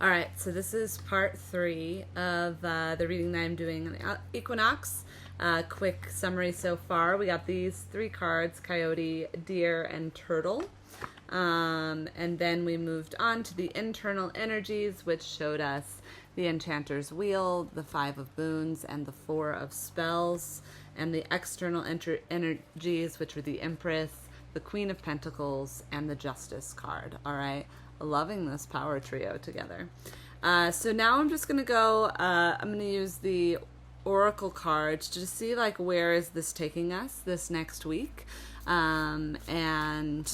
All right, so this is part 3 of the reading that I'm doing on Equinox. Quick summary so far. We got these 3 cards, Coyote, Deer, and Turtle. And then we moved on to the internal energies, which showed us the Enchanter's Wheel, the 5 of Boons, and the 4 of Spells. And the external energies, which were the Empress, the Queen of Pentacles, and the Justice card. All right. Loving this power trio together. So now I'm just going to go, I'm going to use the Oracle cards to see like where is this taking us this next week. And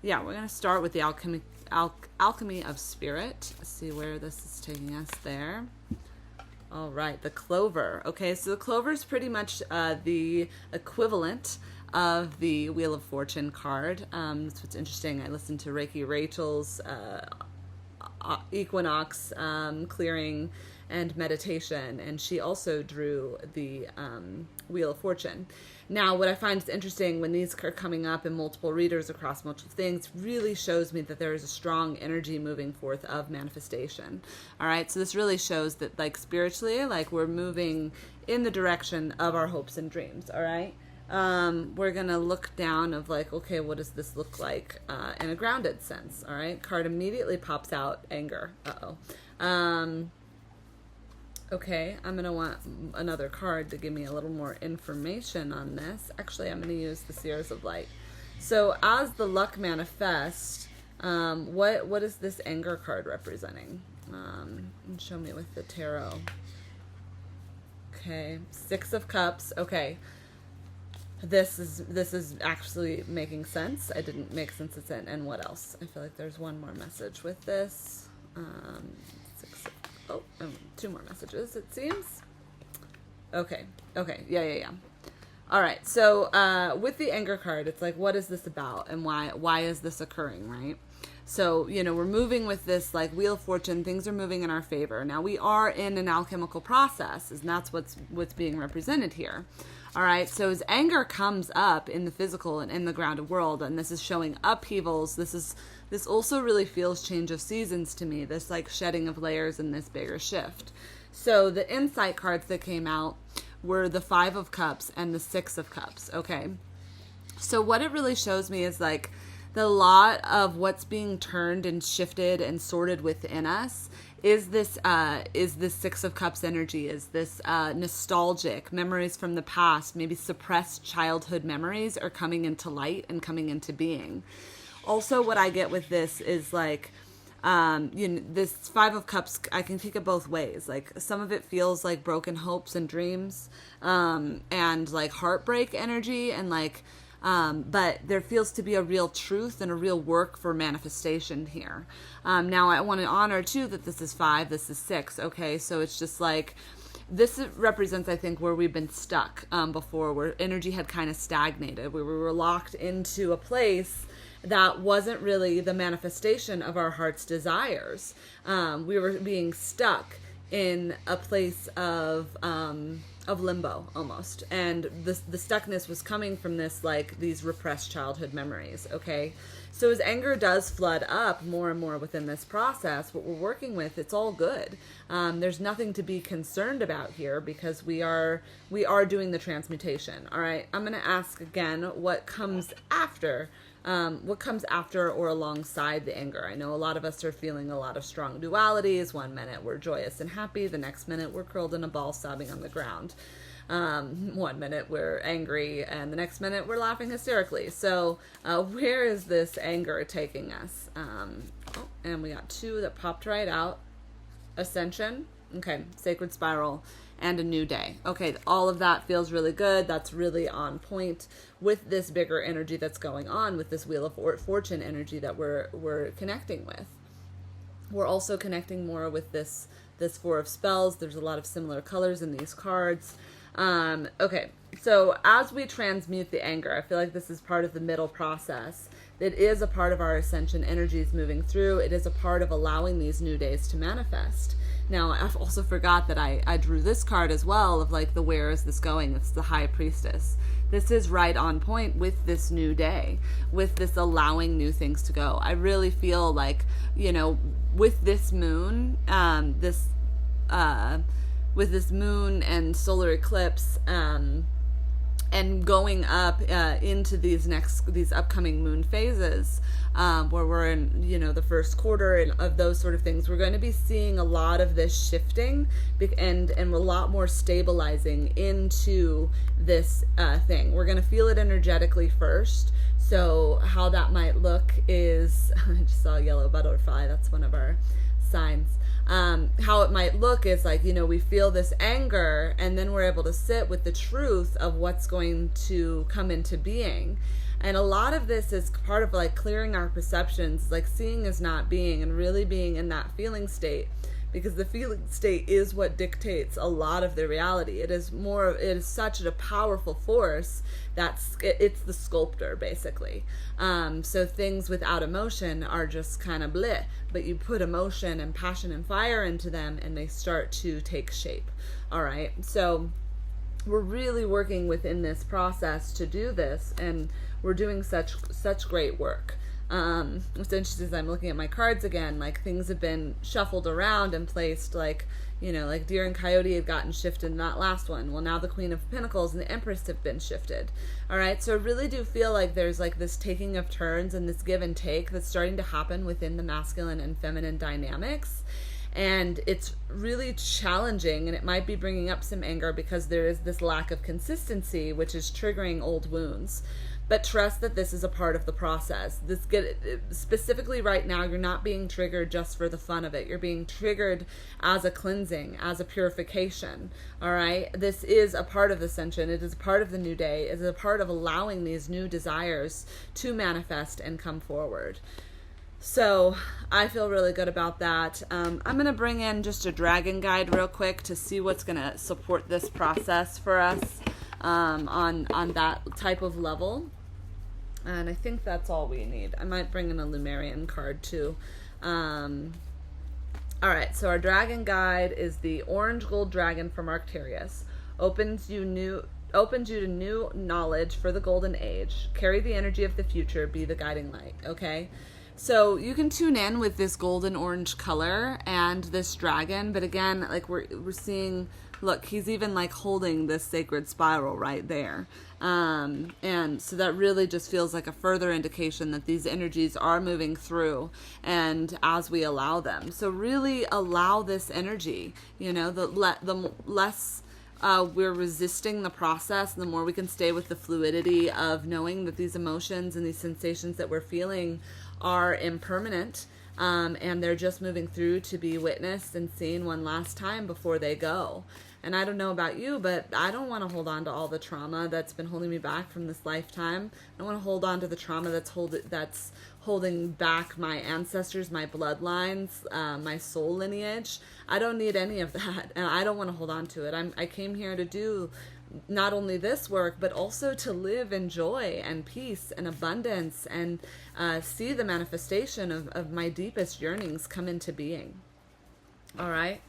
yeah, we're going to start with the Alchemy of Spirit. See where this is taking us there. All right, the Clover. Okay, so the Clover is pretty much the equivalent of the Wheel of Fortune card. That's what's interesting. I listened to Reiki Rachel's Equinox clearing and meditation, and she also drew the Wheel of Fortune. Now, what I find is interesting when these are coming up in multiple readers across multiple things really shows me that there is a strong energy moving forth of manifestation. All right, so this really shows that like spiritually, like we're moving in the direction of our hopes and dreams. All right. We're going to look down of like, okay, what does this look like in a grounded sense? All right. Card immediately pops out anger. Okay. I'm going to want another card to give me a little more information on this. Actually, I'm going to use the Seers of Light. So as the luck manifest, what is this anger card representing? Show me with the tarot. Okay. 6 of Cups. Okay. This is actually making sense. I didn't make sense of it. And what else? I feel like there's one more message with this. 2 more messages, it seems. Okay. Yeah. All right. So with the anger card, it's like, what is this about, and why is this occurring, right? So, you know, we're moving with this like Wheel of Fortune. Things are moving in our favor. Now we are in an alchemical process, and that's what's being represented here. All right, so as anger comes up in the physical and in the grounded world, and this is showing upheavals, this also really feels change of seasons to me, this like shedding of layers and this bigger shift. So the insight cards that came out were the 5 of Cups and the 6 of Cups, okay? So what it really shows me is like the lot of what's being turned and shifted and sorted within us is this 6 of Cups energy, is this nostalgic memories from the past, maybe suppressed childhood memories are coming into light and coming into being. Also, what I get with this is like, this 5 of Cups, I can take it both ways. Like some of it feels like broken hopes and dreams, and like heartbreak energy, and like, but there feels to be a real truth and a real work for manifestation here. Now I want to honor too that this is 5, this is 6. Okay. So it's just like, this represents, I think, where we've been stuck, before, where energy had kind of stagnated, where we were locked into a place that wasn't really the manifestation of our heart's desires. We were being stuck in a place of limbo almost, and the stuckness was coming from this like these repressed childhood memories. Okay, so as anger does flood up more and more within this process, what we're working with, it's all good. There's nothing to be concerned about here because we are doing the transmutation. All right, I'm going to ask again what comes after. What comes after or alongside the anger. I know a lot of us are feeling a lot of strong dualities. One minute we're joyous and happy. The next minute we're curled in a ball sobbing on the ground. 1 minute we're angry, and the next minute we're laughing hysterically. So where is this anger taking us? And we got 2 that popped right out. Ascension. Okay, Sacred Spiral. And a new day. Okay, all of that feels really good. That's really on point with this bigger energy that's going on with this Wheel of Fortune energy that we're connecting with. We're also connecting more with this 4 of Spells. There's a lot of similar colors in these cards. Okay, so as we transmute the anger, I feel like this is part of the middle process. It is a part of our ascension energies moving through. It is a part of allowing these new days to manifest. Now, I've also forgot that I drew this card as well of like the where is this going? It's the High Priestess. This is right on point with this new day, with this allowing new things to go. I really feel like, you know, with this moon, with this moon and solar eclipse, and going up into these upcoming moon phases, where we're in, you know, the first quarter and of those sort of things, we're going to be seeing a lot of this shifting and a lot more stabilizing into this thing. We're going to feel it energetically first. So how that might look is, I just saw a yellow butterfly. That's one of our signs. How it might look is like, you know, we feel this anger and then we're able to sit with the truth of what's going to come into being. And a lot of this is part of like clearing our perceptions, like seeing as not being and really being in that feeling state, because the feeling state is what dictates a lot of the reality. It is such a powerful force it's the sculptor basically. So things without emotion are just kind of bleh, but you put emotion and passion and fire into them and they start to take shape. All right. So we're really working within this process to do this, and we're doing such great work. What's interesting is I'm looking at my cards again, like things have been shuffled around and placed, like, you know, like Deer and Coyote had gotten shifted in that last one. Well, now the Queen of Pentacles and the Empress have been shifted. All right. So I really do feel like there's like this taking of turns and this give and take that's starting to happen within the masculine and feminine dynamics. And it's really challenging, and it might be bringing up some anger because there is this lack of consistency, which is triggering old wounds. But trust that this is a part of the process. Specifically right now, you're not being triggered just for the fun of it. You're being triggered as a cleansing, as a purification. All right? This is a part of Ascension. It is a part of the new day. It is a part of allowing these new desires to manifest and come forward. So I feel really good about that. I'm going to bring in just a dragon guide real quick to see what's going to support this process for us on that type of level. And I think that's all we need. I might bring in a Lumerian card too. All right, so our dragon guide is the orange gold dragon from Arcturus. Opens you to new knowledge for the golden age. Carry the energy of the future. Be the guiding light. Okay. So you can tune in with this golden orange color and this dragon, but again, like we're seeing, look, he's even like holding this sacred spiral right there. And so that really just feels like a further indication that these energies are moving through, and as we allow them. So really allow this energy, you know, the less we're resisting the process, the more we can stay with the fluidity of knowing that these emotions and these sensations that we're feeling are impermanent, and they're just moving through to be witnessed and seen one last time before they go. And I don't know about you, but I don't want to hold on to all the trauma that's been holding me back from this lifetime. I don't want to hold on to the trauma that's holding back my ancestors, my bloodlines, my soul lineage. I don't need any of that, and I don't want to hold on to it. I came here to do not only this work, but also to live in joy and peace and abundance, and see the manifestation of my deepest yearnings come into being. All right.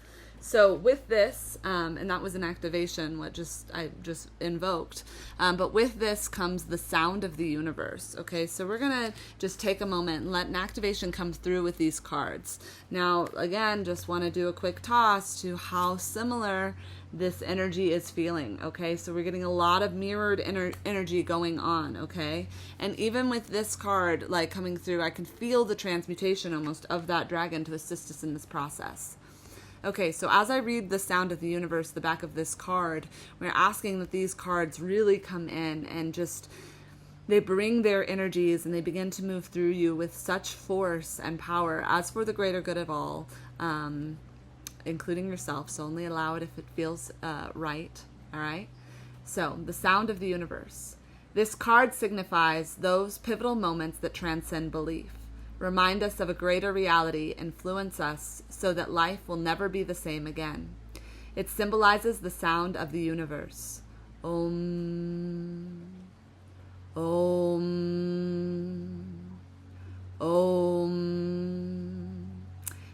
So with this, and that was an activation, I just invoked, but with this comes the sound of the universe. Okay, so we're going to just take a moment and let an activation come through with these cards. Now, again, just want to do a quick toss to how similar this energy is feeling. Okay, so we're getting a lot of mirrored energy going on. Okay, and even with this card like coming through, I can feel the transmutation almost of that dragon to assist us in this process. Okay, so as I read the sound of the universe, the back of this card, we're asking that these cards really come in and just, they bring their energies and they begin to move through you with such force and power as for the greater good of all, including yourself. So only allow it if it feels right. All right. So the sound of the universe. This card signifies those pivotal moments that transcend belief. Remind us of a greater reality, influence us so that life will never be the same again. It symbolizes the sound of the universe. Om. Om. Om.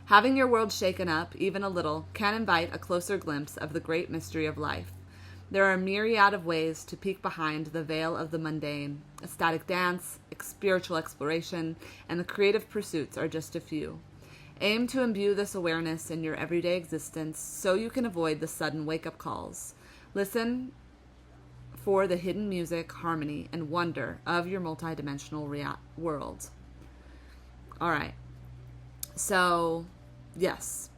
Having your world shaken up, even a little, can invite a closer glimpse of the great mystery of life. There are a myriad of ways to peek behind the veil of the mundane. Ecstatic dance, spiritual exploration, and the creative pursuits are just a few. Aim to imbue this awareness in your everyday existence so you can avoid the sudden wake-up calls. Listen for the hidden music, harmony, and wonder of your multidimensional world. All right. So, yes.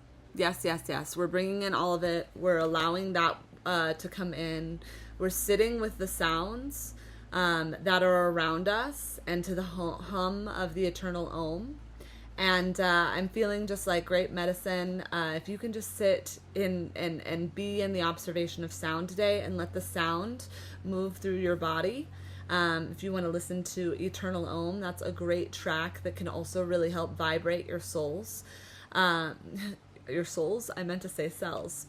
We're bringing in all of it. We're allowing that to come in. We're sitting with the sounds that are around us and to the hum of the eternal Om. And I'm feeling just like great medicine. If you can just sit in and be in the observation of sound today and let the sound move through your body. If you want to listen to Eternal Om, that's a great track that can also really help vibrate your souls. Your souls? I meant to say cells.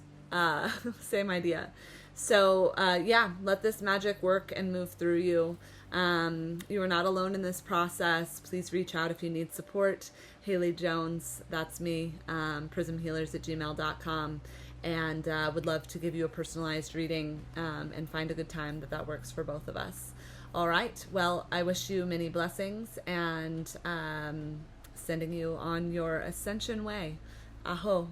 Same idea. So, let this magic work and move through you. You are not alone in this process. Please reach out if you need support. Hailey Jones, that's me, prismhealers@gmail.com. And would love to give you a personalized reading and find a good time that works for both of us. All right. Well, I wish you many blessings and sending you on your ascension way. Aho.